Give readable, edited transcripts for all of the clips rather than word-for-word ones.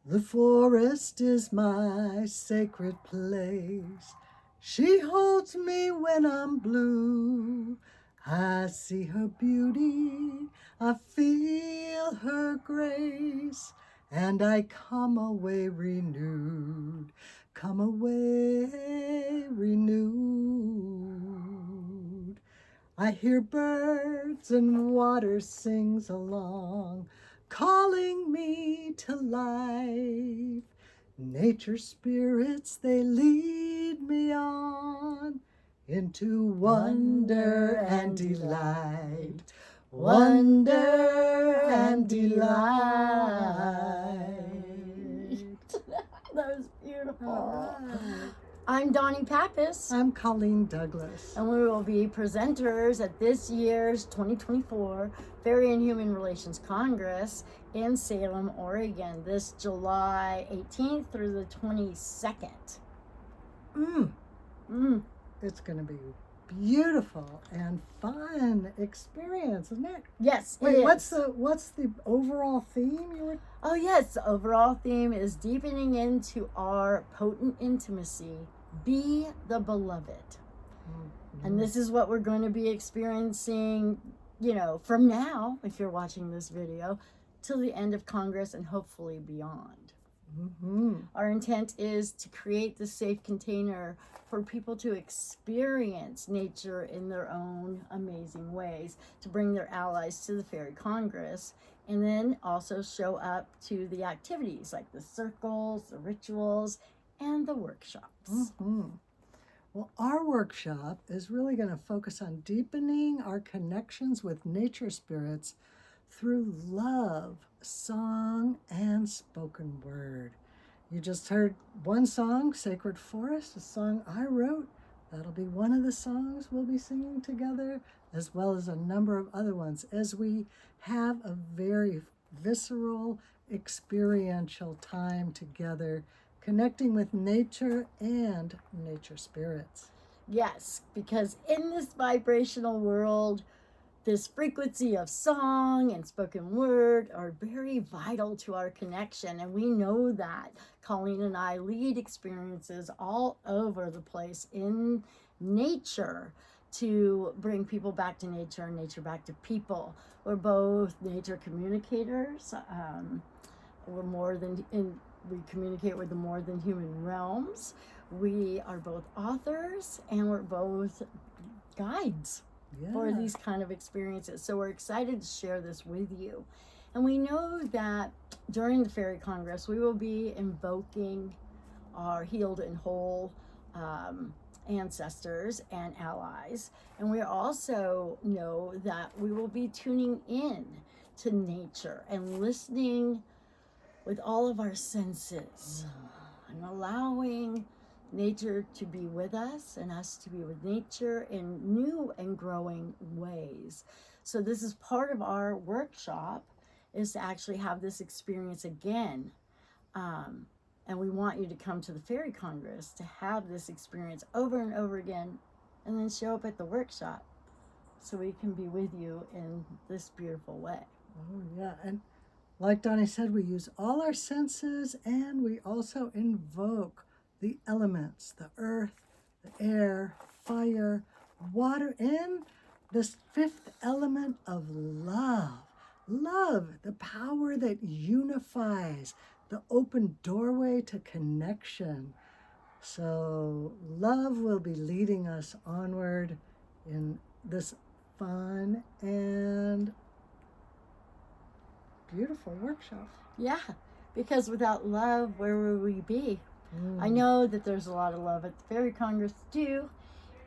The forest is my sacred place. She holds me when I'm blue. I see her beauty, I feel her grace, and I come away renewed, come away renewed. I hear birds and water sings along, calling me to life. Nature spirits, they lead me on into wonder and delight, wonder and delight. That was beautiful. All right. I'm Dawni Pappas. I'm Coleen Douglas. And we will be presenters at this year's 2024 Fairy and Human Relations Congress in Salem, Oregon, this July 18th through the 22nd. It's going to be beautiful and fun experience, isn't it? Yes. Wait, what's the overall theme you were? Oh yes, the overall theme is deepening into our potent intimacy. Be the beloved. Mm-hmm. And this is what we're going to be experiencing, from now, if you're watching this video, till the end of Congress and hopefully beyond. Mm-hmm. Our intent is to create this safe container for people to experience nature in their own amazing ways, to bring their allies to the Fairy Congress, and then also show up to the activities like the circles, the rituals, and the workshops. Mm-hmm. Well, our workshop is really going to focus on deepening our connections with nature spirits through love, song, and spoken word. You just heard one song, Sacred Forest, a song I wrote. That'll be one of the songs we'll be singing together, as well as a number of other ones, as we have a very visceral, experiential time together, connecting with nature and nature spirits. Yes, because in this vibrational world, this frequency of song and spoken word are very vital to our connection. And we know that. Coleen and I lead experiences all over the place in nature to bring people back to nature and nature back to people. We're both nature communicators. We communicate with the more than human realms. We are both authors and we're both guides. Yeah. For these kind of experiences. So we're excited to share this with you. And we know that during the Fairy Congress, we will be invoking our healed and whole ancestors and allies. And we also know that we will be tuning in to nature and listening with all of our senses and allowing nature to be with us and us to be with nature in new and growing ways. So this is part of our workshop, is to actually have this experience again. And we want you to come to the Fairy Congress to have this experience over and over again, and then show up at the workshop so we can be with you in this beautiful way. Oh yeah, and like Dawni said, we use all our senses, and we also invoke the elements, the earth, the air, fire, water, and this fifth element of love. Love, the power that unifies, the open doorway to connection. So love will be leading us onward in this fun and beautiful workshop. Yeah, because without love, where would we be? I know that there's a lot of love at the Fairy Congress too,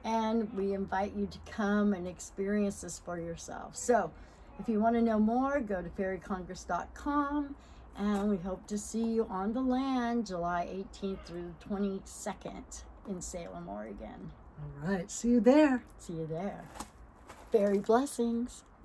and we invite you to come and experience this for yourself. So if you want to know more, go to fairycongress.com, and we hope to see you on the land July 18th through the 22nd in Salem, Oregon. All right, see you there. See you there. Fairy blessings.